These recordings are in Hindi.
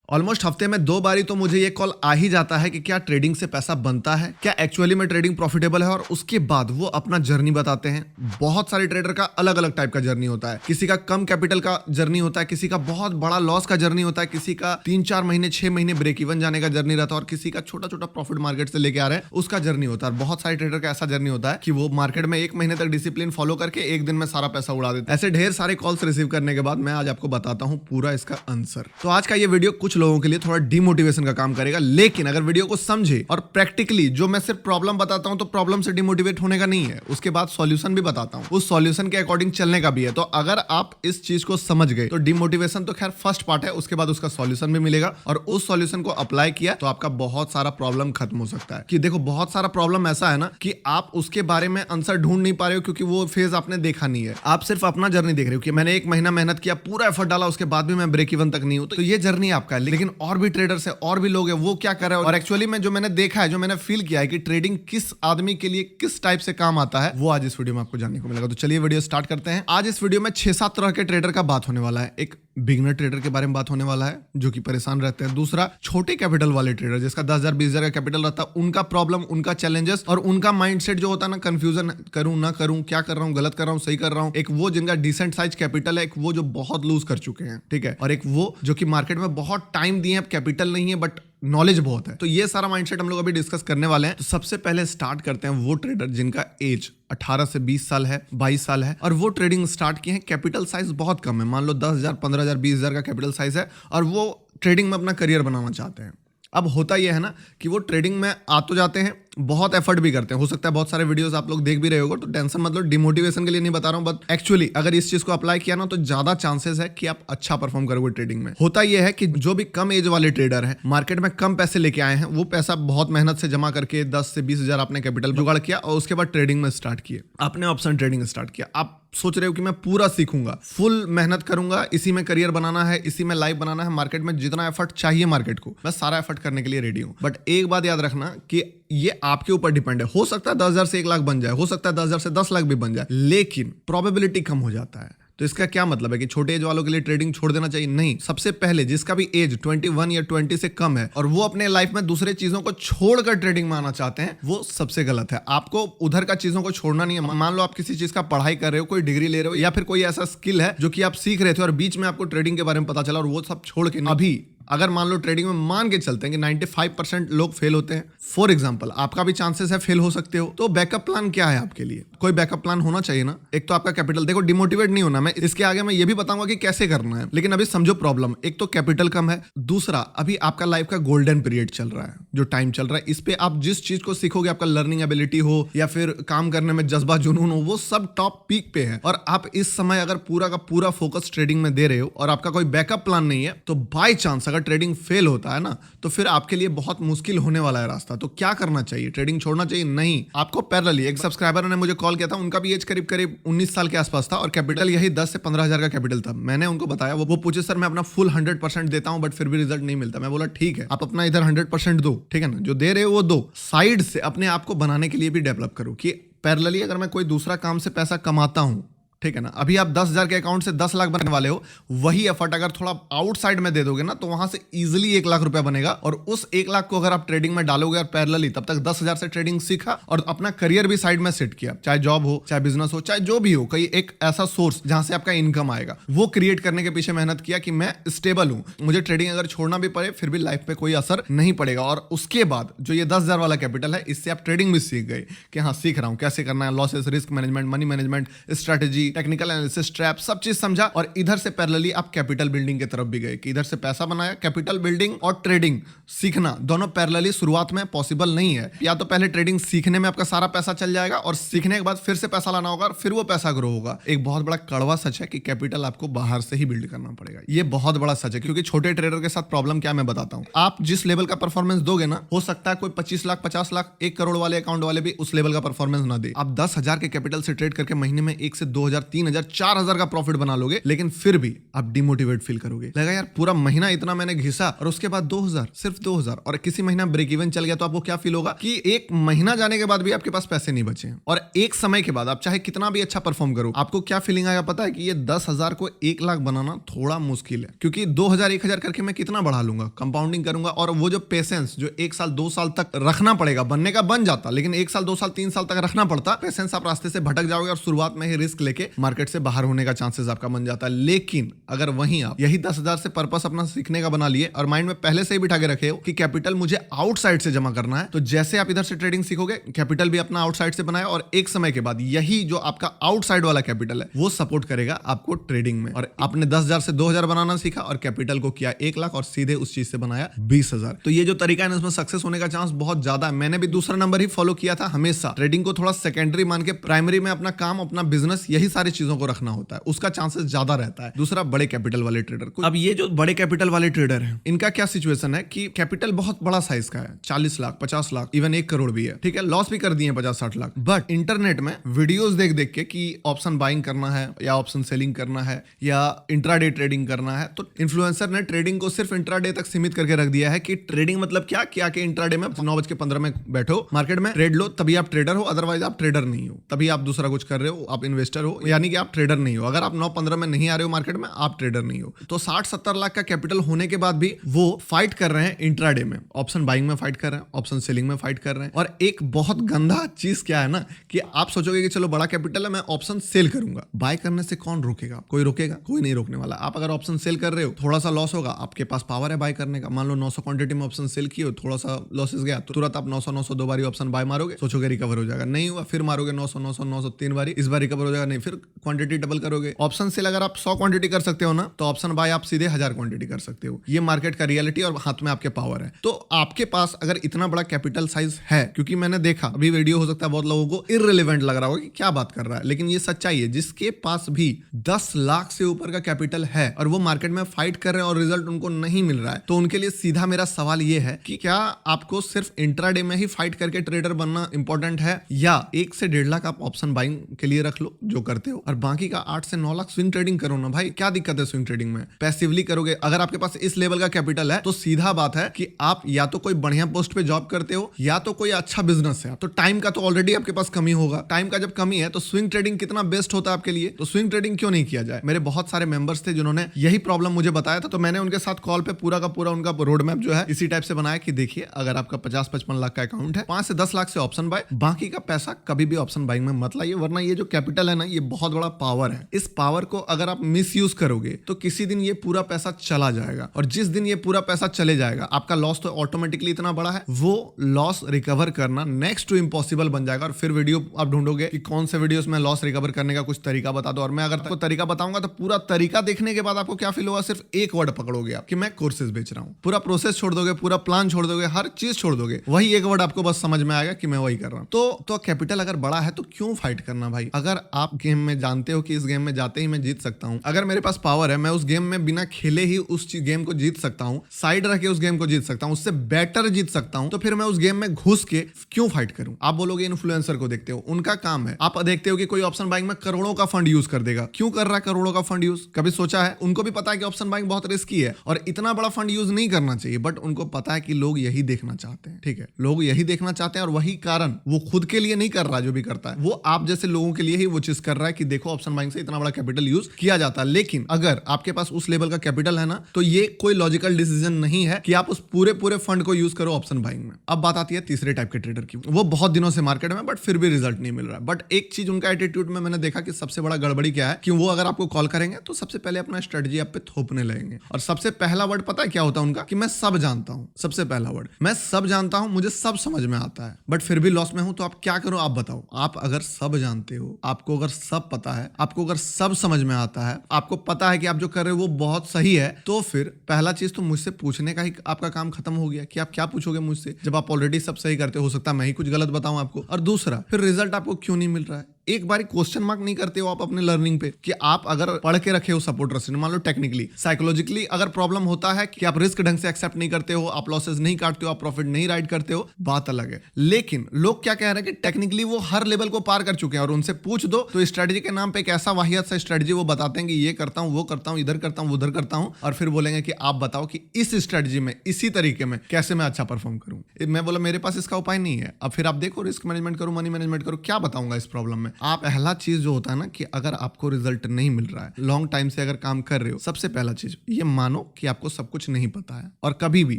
ऑलमोस्ट हफ्ते में 2 बारी तो मुझे ये कॉल आ ही जाता है कि क्या ट्रेडिंग से पैसा बनता है, क्या एक्चुअली में ट्रेडिंग प्रॉफिटेबल है। और उसके बाद वो अपना जर्नी बताते हैं। बहुत सारे ट्रेडर का अलग अलग टाइप का जर्नी होता है। किसी का कम कैपिटल का जर्नी होता है, किसी का बहुत बड़ा लॉस का जर्नी होता है, किसी का 3-4 महीने 6 महीने ब्रेक इवन जाने का जर्नी रहता है, और किसी का छोटा छोटा प्रॉफिट मार्केट से लेके आ रहे हैं उसका जर्नी होता है। बहुत सारे ट्रेडर का ऐसा जर्नी होता है कि वो मार्केट में 1 महीने तक डिसिप्लिन फॉलो करके 1 दिन में सारा पैसा उड़ा देते हैं। ऐसे ढेर सारे कॉल्स रिसीव करने के बाद मैं आज आपको बताता हूँ पूरा इसका आंसर। तो आज का ये वीडियो कुछ लोगों के लिए थोड़ा डिमोटिवेशन का काम करेगा, लेकिन अगर वीडियो को समझे और प्रैक्टिकली, जो मैं सिर्फ प्रॉब्लम बताता हूं तो प्रॉब्लम से डिमोटिवेट होने का नहीं है, उसके बाद सॉल्यूशन भी बताता हूं, उस सॉल्यूशन के अकॉर्डिंग चलने का भी है। तो अगर आप इस चीज को समझ गए तो डिमोटिवेशन तो खैर फर्स्ट पार्ट है, उसके बाद उसका सॉल्यूशन भी मिलेगा, और उस सॉल्यूशन को अप्लाई किया तो आपका बहुत सारा प्रॉब्लम खत्म हो सकता है। कि देखो, बहुत सारा प्रॉब्लम ऐसा है ना कि आप उसके बारे में आंसर ढूंढ नहीं पा रहे हो क्योंकि वो फेज आपने देखा नहीं है। आप सिर्फ अपना जर्नी देख रहे हो कि मैंने 1 महीना मेहनत किया, पूरा एफर्ट डाला, उसके बाद भी मैं ब्रेक इवन तक नहीं हूं। तो ये जर्नी आपका है। लेकिन और भी ट्रेडर्स है, और भी लोग हैं, वो क्या कर रहे हैं, और एक्चुअली में जो मैंने देखा है, जो मैंने फील किया है कि ट्रेडिंग किस आदमी के लिए किस टाइप से काम आता है, वो आज इस वीडियो में आपको जानने को मिलेगा। तो चलिए वीडियो स्टार्ट करते हैं। आज इस वीडियो में 6-7 तरह के ट्रेडर का बात होने वाला है। एक बिगनर ट्रेडर के बारे में बात होने वाला है जो कि परेशान रहते हैं। दूसरा, छोटे कैपिटल वाले ट्रेडर जिसका 10,000 20,000 का कैपिटल रहता है, उनका प्रॉब्लम, उनका चैलेंजेस और उनका माइंडसेट जो होता है ना, कंफ्यूजन, करूं ना करूं, क्या कर रहा हूं, गलत कर रहा हूं, सही कर रहा हूं। एक वो जिनका डिसेंट साइज कैपिटल है, एक वो जो बहुत लूज कर चुके हैं, ठीक है, और एक वो जो कि मार्केट में बहुत टाइम दिए हैं, कैपिटल नहीं है बट नॉलेज बहुत है। तो ये सारा माइंडसेट हम लोग अभी डिस्कस करने वाले हैं। तो सबसे पहले स्टार्ट करते हैं वो ट्रेडर जिनका एज 18 से 20 साल है, 22 साल है, और वो ट्रेडिंग स्टार्ट किए हैं। कैपिटल साइज बहुत कम है, मान लो 10,000 15,000 20,000 का कैपिटल साइज है, और वो ट्रेडिंग में अपना करियर बनाना चाहते हैं। अब होता यह है ना कि वो ट्रेडिंग में आ तो जाते हैं, बहुत एफर्ट भी करते हैं। हो सकता है बहुत सारे वीडियोस आप लोग देख भी रहे होगे, तो टेंशन मतलब डिमोटिवेशन के लिए नहीं बता रहा हूं, बट एक्चुअली अगर इस चीज को अप्लाई किया ना तो ज्यादा चांसेस है कि आप अच्छा परफॉर्म करोगे ट्रेडिंग में। होता यह है कि जो भी कम एज वाले ट्रेडर हैं, मार्केट में कम पैसे लेके आए हैं, वो पैसा बहुत मेहनत से जमा करके 10 से 20,000 आपने कैपिटल जुगाड़ किया, और उसके बाद ट्रेडिंग में स्टार्ट किए, आपने ऑप्शन ट्रेडिंग स्टार्ट किया। आप सोच रहे हो कि मैं पूरा सीखूंगा, फुल मेहनत करूंगा, इसी में करियर बनाना है, इसी में लाइफ बनाना है, मार्केट में जितना एफर्ट चाहिए मार्केट को, मैं सारा एफर्ट करने के लिए रेडी हूं। बट एक बात याद रखना कि ये आपके ऊपर डिपेंड है। हो सकता है 10,000 से 1 लाख बन जाए, हो सकता है 10,000 से 10 लाख भी बन जाए, लेकिन प्रोबेबिलिटी कम हो जाता है। तो इसका क्या मतलब है कि छोटे एज वालों के लिए ट्रेडिंग छोड़ देना चाहिए? नहीं। सबसे पहले जिसका भी एज 21 या 20 से कम है और वो अपने लाइफ में दूसरे चीजों को छोड़कर ट्रेडिंग में आना चाहते हैं, वो सबसे गलत है। आपको उधर का चीजों को छोड़ना नहीं है। मान लो आप किसी चीज का पढ़ाई कर रहे हो, कोई डिग्री ले रहे हो, या फिर कोई ऐसा स्किल है जो कि आप सीख रहे थे और बीच में आपको ट्रेडिंग के बारे में पता चला, और वो सब छोड़ के अभी अगर मान लो ट्रेडिंग में मान के चलते हैं कि 95% लोग फेल होते हैं, फॉर एग्जांपल आपका भी चांसेस है फेल हो सकते हो, तो बैकअप प्लान क्या है आपके लिए? कोई बैकअप प्लान होना चाहिए ना। एक तो आपका कैपिटल, देखो डिमोटिवेट नहीं होना, मैं इसके आगे मैं ये भी बताऊंगा कि कैसे करना है, लेकिन अभी समझो प्रॉब्लम। एक तो कैपिटल कम है, दूसरा अभी आपका लाइफ का गोल्डन पीरियड चल रहा है, जो टाइम चल रहा है, इस पे आप जिस चीज को सीखोगे, आपका लर्निंग एबिलिटी हो या फिर काम करने में जज्बा जुनून हो, वो सब टॉप पीक पे है, और आप इस समय अगर पूरा का पूरा फोकस ट्रेडिंग में दे रहे हो और आपका कोई बैकअप प्लान नहीं है, तो बाय चांस अगर ट्रेडिंग फेल होता है ना, तो फिर आपके लिए बहुत मुश्किल होने वाला है रास्ता। तो क्या करना चाहिए? ट्रेडिंग छोड़ना चाहिए? नहीं। आपको पैरेलली, एक सब्सक्राइबर ने मुझे कॉल किया था, उनका भी एज करीब 19 साल के आसपास था, और कैपिटल यही 10 से 15,000 का कैपिटल था। मैंने उनको बताया, वो पूछे सर मैं अपना फुल 100% देता हूं बट फिर भी रिजल्ट नहीं मिलता। मैं बोला ठीक है, आप अपना इधर 100% दो, ठीक है ना, जो दे रहे हो वो दो, साइड से अपने आप को बनाने के लिए भी डेवलप करो कि पैरेलली अगर मैं कोई दूसरा काम से पैसा कमाता हूं, ठीक है ना, अभी आप 10,000 के अकाउंट से 10 लाख बनने वाले हो, वही एफर्ट अगर थोड़ा आउटसाइड में दे दोगे ना, तो वहां से इजीली 1 लाख रुपया बनेगा, और उस 1 लाख को अगर आप ट्रेडिंग में डालोगे और पैरेलली तब तक 10,000 से ट्रेडिंग सीखा और अपना करियर भी साइड में सेट किया, चाहे जॉब हो, चाहे बिजनेस हो, चाहे जो भी हो, कहीं एक ऐसा सोर्स जहां से आपका इनकम आएगा, वो क्रिएट करने के पीछे मेहनत किया कि मैं स्टेबल हूं, मुझे ट्रेडिंग अगर छोड़ना भी पड़े फिर भी लाइफ पे कोई असर नहीं पड़ेगा। और उसके बाद जो ये 10,000 वाला कैपिटल है, इससे आप ट्रेडिंग भी सीख गए कि हाँ, सीख रहा हूं कैसे करना है, losses, risk management, money management, strategy, technical analysis, trap, सब चीज समझा, और इधर से पैरेलली आप कैपिटल बिल्डिंग की तरफ भी गए कि इधर से पैसा बनाया। कैपिटल बिल्डिंग और ट्रेडिंग सीखना दोनों पैरेलली शुरुआत में पॉसिबल नहीं है। या तो पहले ट्रेडिंग सीखने में आपका सारा पैसा चल जाएगा, और सीखने के बाद फिर से पैसा लाना होगा, और फिर वो पैसा ग्रो होगा। एक बहुत बड़ा कड़वा सच है कि कैपिटल आपको बाहर से ही बिल्ड करना पड़ेगा। ये बहुत बड़ा सच है, क्योंकि छोटे ट्रेडर के साथ प्रॉब्लम क्या मैं बताता हूं। आप जिस लेवल का परफॉर्मेंस दोगे ना, हो सकता है कोई 25 लाख, 50 लाख, 1 करोड़ वाले अकाउंट वाले भी उस लेवल का परफॉर्मेंस ना दे। आप 10,000 के कैपिटल से ट्रेड करके महीने में 1 से 2,000 2000, 3000, 4000 का प्रॉफिट बना लोगे, लेकिन फिर भी आप डिमोटिवेट फील करोगे। लगा यार पूरा महीना इतना मैंने घिसा और उसके बाद 2000, सिर्फ 2000, और किसी महीना ब्रेक इवन चल गया, तो आपको क्या फील होगा कि एक महीना जाने के बाद भी आपके पास पैसे नहीं बचे, और एक समय के बाद आप चाहे कितना भी अच्छा परफॉर्म करो, आपको क्या फीलिंग आएगा पता है? कि ये 10,000 को 1 लाख बनाना थोड़ा मुश्किल है, क्योंकि 2000, 1000 करके मैं कितना बढ़ा लूंगा, कंपाउंडिंग करूंगा, और वो जो पेशेंस जो 1 साल 2 साल तक रखना पड़ेगा, बनने का बन जाता, लेकिन 1 साल 2 साल 3 साल तक रखना पड़ता, पेशेंस आप रास्ते से भटक जाओगे और शुरुआत में ही रिस्क लेके मार्केट से बाहर होने का चांसेस आपका बन जाता है। लेकिन अगर वहीं आप यही 10,000 से पर्पस अपना सीखने का बना लिए और माइंड में पहले से ही बिठा के रखे हो कि कैपिटल मुझे आउटसाइड से जमा करना है, तो जैसे आप इधर से ट्रेडिंग सीखोगे, कैपिटल भी अपना आउटसाइड से बनाए, और एक समय के बाद यही जो आपका आउटसाइड वाला कैपिटल है वो सपोर्ट करेगा आपको ट्रेडिंग में। और आपने 10,000 से 2,000 बनाना सीखा और कैपिटल को किया 1 लाख और सीधे उस चीज से बनाया 20,000। तो ये जो तरीका है ना, इसमें सक्सेस होने का चांस बहुत ज्यादा है। मैंने भी दूसरा नंबर ही फॉलो किया था हमेशा। ट्रेडिंग को थोड़ा सेकेंडरी मान के प्राइमरी में अपना काम, अपना बिजनेस, यही सारी चीजों को रखना होता है, उसका चांसेस ज्यादा रहता है। दूसरा, बड़े कैपिटल वाले ट्रेडर को। अब ये जो बड़े कैपिटल वाले ट्रेडर हैं, इनका क्या सिचुएशन है कि कैपिटल बहुत बड़ा साइज का है, 40 लाख, 50 लाख, इवन 1 करोड़ भी है, ठीक है, लॉस भी कर दिए 50-60 लाख। बट इंटरनेट में वीडियोस देख देख के कि ऑप्शन बाइंग करना है या ऑप्शन सेलिंग करना है या इंट्राडे ट्रेडिंग करना है, तो इन्फ्लुएंसर ने ट्रेडिंग को सिर्फ इंट्राडे तक सीमित करके रख दिया है कि ट्रेडिंग मतलब क्या कि आके इंट्राडे में 9:15 में बैठो, मार्केट में ट्रेड लो, तभी आप ट्रेडर हो, अदरवाइज आप ट्रेडर नहीं हो, तभी आप दूसरा कुछ कर रहे हो, आप इन्वेस्टर हो, यानी कि आप ट्रेडर नहीं हो। अगर आप 9:15 में नहीं आ रहे हो मार्केट में, आप ट्रेडर नहीं हो। तो 60-70 लाख का कैपिटल होने के बाद भी वो फाइट कर रहे हैं इंट्राडे में, ऑप्शन बाइंग में फाइट कर रहे हैं, ऑप्शन सेलिंग में फाइट कर रहे हैं। और एक बहुत गंदा चीज क्या है ना, कि आप सोचोगे कि चलो बड़ा कैपिटल है, मैं ऑप्शन सेल करूंगा, बाय करने से कौन रोकेगा? कोई रोकेगा? कोई नहीं रोकने वाला। आप अगर ऑप्शन सेल कर रहे हो, थोड़ा सा लॉस होगा, आपके पास पावर है बाय करने का। मान लो 900 क्वांटिटी में ऑप्शन सेल किए हो, थोड़ा सा लॉसेस गया, तो तुरंत आप 900 दो बारी ऑप्शन बाय मारोगे, सोचोगे रिकवर हो जाएगा, नहीं हुआ, फिर मारोगे 900 3 बारी, इस बार रिकवर हो जाएगा, नहीं, फिर क्वांटिटी डबल करोगे। ऑप्शन सेल अगर आप 100 क्वांटिटी कर सकते हो ना, तो ऑप्शन बाय आप सीधे 1000 क्वांटिटी कर सकते हो। ये मार्केट का रियलिटी और हाथ में आपके पावर है। तो आपके पास अगर इतना बड़ा कैपिटल साइज है, क्योंकि मैंने देखा, अभी वीडियो हो सकता है बहुत लोगों को इररिलेवेंट लग रहा होगा कि क्या बात कर रहा है, लेकिन ये सच्चाई है। जिसके पास भी 10 लाख से ऊपर का कैपिटल है और वो मार्केट में फाइट कर रहे हैं और रिजल्ट उनको नहीं मिल रहा है, तो उनके लिए सीधा मेरा सवाल ये है कि क्या आपको सिर्फ इंट्राडे में ही फाइट करके ट्रेडर बनना इंपॉर्टेंट है, या 1 से 1.5 लाख आप ऑप्शन बाइंग के लिए रख लो जो करते हो, और बाकी का 8 से 9 लाख स्विंग ट्रेडिंग करो ना भाई। क्या दिक्कत है स्विंग ट्रेडिंग में? पैसिवली करोगे। अगर आपके पास इस लेवल का कैपिटल है, तो सीधा बात है कि आप या तो कोई बढ़िया पोस्ट पे जॉब करते हो, या तो कोई अच्छा बिजनेस है। तो टाइम का तो ऑलरेडी आपके पास कमी होगा। टाइम का जब कमी है, तो स्विंग ट्रेडिंग कितना बेस्ट होता है आपके लिए। तो स्विंग ट्रेडिंग क्यों नहीं किया जाए? मेरे बहुत सारे मेंबर्स थे जिन्होंने यही प्रॉब्लम मुझे बताया था, तो मैंने उनके साथ कॉल पे पूरा का पूरा उनका रोड मैप जो है इसी टाइप से बनाया कि देखिए, अगर आपका 50-55 लाख का अकाउंट है, 5 से 10 लाख से ऑप्शन बाय, बाकी का पैसा कभी भी ऑप्शन बाइंग में मत लाइए, वरना ये जो कैपिटल है ना, ये बहुत बड़ा पावर है। इस पावर को अगर आप मिसयूज करोगे, तो किसी दिन ये पूरा पैसा चला जाएगा, और जिस दिन ये पूरा पैसा चले जाएगा, आपका लॉस तो ऑटोमेटिकली इतना बड़ा है, वो लॉस रिकवर करना नेक्स्ट टू इम्पॉसिबल बन जाएगा। और फिर वीडियो आप ढूंढोगे कि कौन से वीडियोस में लॉस रिकवर करने का कुछ तरीका बता दो, और मैं अगर आपको तरीका बताऊंगा, तो पूरा तरीका देखने के बाद आपको क्या फील होगा? सिर्फ एक वर्ड पकड़ोगे आप कि मैं कोर्सेज बेच रहा हूं। पूरा प्रोसेस छोड़ दोगे, पूरा प्लान छोड़ दोगे, हर चीज छोड़ दोगे, वही एक वर्ड आपको बस समझ में आएगा कि मैं वही कर रहा हूं। तो कैपिटल अगर बड़ा है, तो क्यों फाइट करना भाई? अगर आप गेम में जानते हो कि इस गेम में जाते ही मैं जीत सकता हूं, अगर मेरे पास पावर है, मैं उस गेम में बिना खेले ही उस गेम को जीत सकता हूं, साइड रख के उस गेम को जीत सकता हूं, उससे बेटर जीत सकता हूं, तो फिर मैं उस गेम में घुस के क्यों फाइट करूं? आप बोलोगे इन्फ्लुएंसर को देखते हो, उनका काम है। आप देखते हो कि कोई ऑप्शन बाइंग में करोड़ों का फंड यूज कर देगा, क्यों कर रहा है करोड़ों का फंड यूज? कभी सोचा है? उनको भी पता है कि ऑप्शन बाइंग बहुत रिस्की है और इतना बड़ा फंड यूज नहीं करना चाहिए, बट उनको पता है कि लोग यही देखना चाहते हैं। ठीक है, लोग यही देखना चाहते हैं, और वही कारण वो खुद के लिए नहीं कर रहा, जो भी करता है वो आप जैसे लोगों के लिए ही वो चीज कर रहा है कि देखो ऑप्शन बाइंग से इतना बड़ा कैपिटल यूज किया जाता है। लेकिन अगर आपके पास उस लेवल का कैपिटल है ना, तो ये कोई लॉजिकल डिसीजन नहीं है कि आप उस पूरे फंड को यूज करो ऑप्शन बाइंग में। अब बात आती है तीसरे टाइप के ट्रेडर की। वो बहुत दिनों से मार्केट में, बट फिर भी रिजल्ट नहीं मिल रहा है। बट एक चीज उनका एटीट्यूड में मैंने देखा कि सबसे बड़ा गड़बड़ी क्या है कि वो अगर आपको कॉल करेंगे, तो सबसे पहले अपना स्ट्रेटजी आप पे थोपने लगेंगे, और सबसे पहला वर्ड पता है क्या होता है उनका? कि मैं सब जानता हूं। सबसे पहला वर्ड, मैं सब जानता हूं, मुझे सब समझ में आता है, बट फिर भी लॉस में हूं। तो आप क्या करो? आप बताओ। आप अगर सब जानते हो, आपको अगर सब पता है, आपको अगर सब समझ में आता है, आपको पता है कि आप जो कर रहे हो वो बहुत सही है, तो फिर पहला चीज तो मुझसे पूछने का ही आपका काम खत्म हो गया कि आप क्या पूछोगे मुझसे, जब आप ऑलरेडी सब सही करते हो सकता है मैं ही कुछ गलत बताऊं आपको। और दूसरा, फिर रिजल्ट आपको क्यों नहीं मिल रहा है? एक बार क्वेश्चन मार्क नहीं करते हो आप अपने लर्निंग पे कि आप अगर पढ़ के रखे हो सपोर्ट रस्सी, मान लो टेक्निकली साइकोलॉजिकली अगर प्रॉब्लम होता है कि आप रिस्क ढंग से एक्सेप्ट नहीं करते हो, आप लॉसेस नहीं काटते हो, आप प्रॉफिट नहीं राइड करते हो, बात अलग है। लेकिन लोग क्या कह रहे हैं कि टेक्निकली वो हर लेवल को पार कर चुके हैं और उनसे पूछ दो तो स्ट्रेटजी के नाम पे एक ऐसा वाहियात सा स्ट्रेटजी वो बताते हैं कि ये करता हूं, वो करता हूं, इधर करता हूं, उधर करता हूं, और फिर बोलेंगे कि आप बताओ कि इस स्ट्रेटजी में इसी तरीके में कैसे मैं अच्छा परफॉर्म करूं। मैं बोला मेरे पास इसका उपाय नहीं है। अब फिर आप देखो रिस्क मैनेजमेंट करो, मनी मैनेजमेंट करो, क्या बताऊंगा इस प्रॉब्लम में। आप पहला चीज जो होता है ना कि अगर आपको रिजल्ट नहीं मिल रहा है, लॉन्ग टाइम से अगर काम कर रहे हो, सबसे पहला चीज ये मानो कि आपको सब कुछ नहीं पता है। और कभी भी,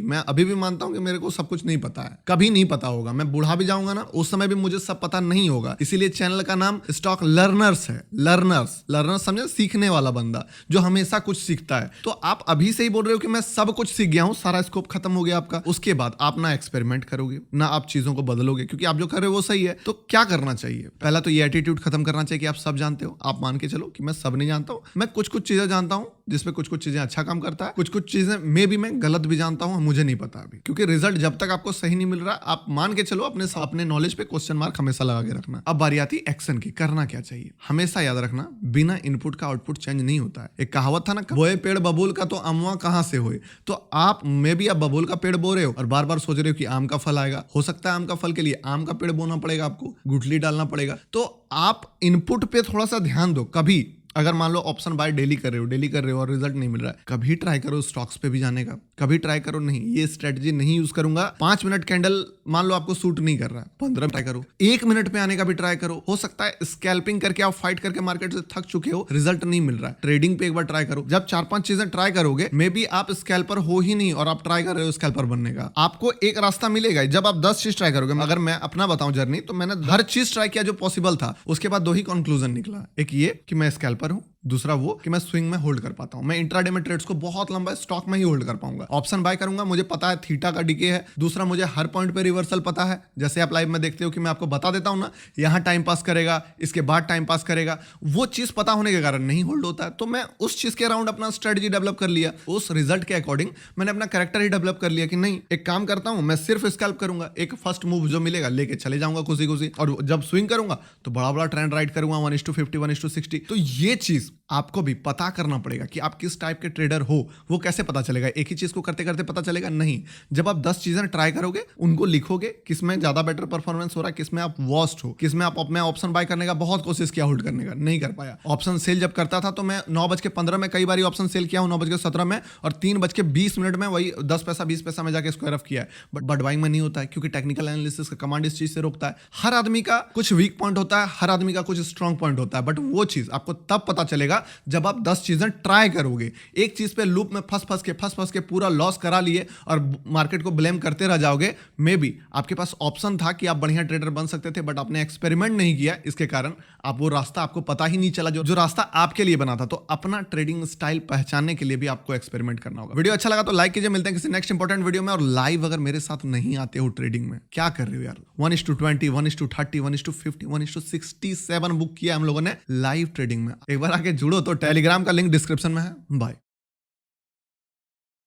मैं अभी भी मानता हूं कि मेरे को सब कुछ नहीं पता है, कभी नहीं पता होगा। मैं बूढ़ा भी जाऊंगा ना उस समय भी मुझे सब पता नहीं होगा। इसीलिए चैनल का नाम स्टॉक लर्नर्स है। लर्नर्स समझे, सीखने वाला बंदा जो हमेशा कुछ सीखता है। तो आप अभी से ही बोल रहे हो कि मैं सब कुछ सीख गया हूं, सारा स्कोप खत्म हो गया आपका। उसके बाद आप ना एक्सपेरिमेंट करोगे ना आप चीजों को बदलोगे, क्योंकि आप जो कर रहे हो वो सही है। तो क्या करना चाहिए? पहला तो ये एटीट्यूड खत्म करना चाहिए कि आप सब जानते हो। आप मान के चलो कि मैं सब नहीं जानता हूं, मैं कुछ कुछ चीजें जानता हूं जिसपे कुछ कुछ चीजें अच्छा काम करता है, कुछ कुछ चीजें में भी मैं गलत भी जानता हूं, मुझे नहीं पता अभी। क्योंकि रिजल्ट जब तक आपको सही नहीं मिल रहा, आप मान के चलो अपने नॉलेज पे क्वेश्चन मार्क हमेशा लगा के रखना। अब बारी आती एक्शन की, करना क्या चाहिए। हमेशा याद रखना बिना इनपुट का आउटपुट चेंज नहीं होता है। एक कहावत था ना, बोए पेड़ बबूल का तो अमवा कहां से होए। तो आप में भी आप बबूल का पेड़ बो रहे हो और बार बार सोच रहे हो कि आम का फल आएगा। हो सकता है आम का फल के लिए आम का पेड़ बोना पड़ेगा, आपको गुठली डालना पड़ेगा। तो आप इनपुट पे थोड़ा सा ध्यान दो। कभी अगर मान लो ऑप्शन बाय डेली कर रहे हो और रिजल्ट नहीं मिल रहा है, कभी ट्राई करो स्टॉक्स पे भी जाने का। कभी ट्राई करो नहीं ये स्ट्रेटजी नहीं यूज करूंगा, 5 मिनट कैंडल मान लो आपको सूट नहीं कर रहा है, 15 ट्राई करो, 1 मिनट पे आने का भी ट्राई करो। हो सकता है स्कैल्पिंग करके आप फाइट करके मार्केट से थक चुके हो, रिजल्ट नहीं मिल रहा है, ट्रेडिंग पे एक बार ट्राई करो। जब 4-5 चीजें ट्राई करोगे, मे बी आप स्कैल्पर हो ही नहीं और आप ट्राई कर रहे हो स्कैल्पर बनने का, आपको एक रास्ता मिलेगा। जब आप 10 चीज ट्राई करोगे, अगर मैं अपना बताऊं जर्नी, तो मैंने हर चीज ट्राई किया जो पॉसिबल था। उसके बाद 2 ही कंक्लूजन निकला, एक ये कि मैं स्कैल्पर हूं, दूसरा वो कि मैं स्विंग में होल्ड कर पाता हूं, मैं इंट्राडे में ट्रेड्स को बहुत लंबा स्टॉक में ही होल्ड कर पाऊंगा। ऑप्शन बाय करूंगा, मुझे पता है थीटा का डीके है। दूसरा, मुझे हर पॉइंट पे रिवर्सल पता है। जैसे आप लाइव में देखते हो कि मैं आपको बता देता हूं ना, यहां टाइम पास करेगा, इसके बाद टाइम पास करेगा, वो चीज पता होने के कारण नहीं होल्ड होता है। तो मैं उस चीज के अराउंड अपना स्ट्रेटजी डेवलप कर लिया, उस रिजल्ट के अकॉर्डिंग मैंने अपना कैरेक्टर ही डेवलप कर लिया कि नहीं, एक काम करता हूं, मैं सिर्फ स्कैल्प करूंगा, एक फर्स्ट मूव जो मिलेगा लेके चले जाऊंगा खुशी खुशी, और जब स्विंग करूंगा तो बड़ा बड़ा ट्रेंड राइड करूंगा 1:50 1:60। तो ये चीज आपको भी पता करना पड़ेगा कि आप किस टाइप के ट्रेडर हो। वो कैसे पता चलेगा? एक ही चीज को करते करते पता चलेगा नहीं। जब आप 10 चीजें ट्राई करोगे, उनको लिखोगे, किसमें ज्यादा बेटर परफॉर्मेंस हो रहा है, किसमें आप वर्स्ट हो, किसमें आप अपने ऑप्शन बाय करने का बहुत कोशिश किया, होल्ड करने का नहीं कर पाया। ऑप्शन सेल जब करता था तो मैं 9:15 में कई बार ऑप्शन सेल किया हूं, 9:17 में, और 3:20 में वही 10 पैसा 20 पैसा में जाके स्क्वायर ऑफ किया है। बट बाइंग में नहीं होता है, क्योंकि टेक्निकल एनालिसिस का कमांड इस चीज से रोकता है। हर आदमी का कुछ वीक पॉइंट होता है, हर आदमी का कुछ स्ट्रॉन्ग पॉइंट होता है, बट वो चीज आपको तब पता चलेगा जब आप 10 चीजें ट्राई करोगे। एक चीज पे लूप में फंस के पूरा लॉस करा लिए और मार्केट को ब्लेम करते रह जाओगे। मे बी आपके पास ऑप्शन था कि आप बढ़िया ट्रेडर बन सकते थे, बट आपने एक्सपेरिमेंट नहीं किया, इसके कारण आप वो रास्ता आपको पता ही नहीं चला जो रास्ता आपके लिए बना था। तो अपना ट्रेडिंग स्टाइल पहचानने के लिए भी आपको एक्सपेरिमेंट करना होगा। वीडियो अच्छा लगा तो लाइक कीजिए, मिलते हैं किसी नेक्स्ट इंपॉर्टेंट वीडियो में। और लाइव अगर मेरे साथ नहीं आते हो ट्रेडिंग में, क्या कर रहे हो यार, 1:20 1:30 1:50 1:67 बुक किया हम लोगों ने लाइव ट्रेडिंग में। एक बार आके जुड़ो तो टेलीग्राम का लिंक डिस्क्रिप्शन में है। बाय।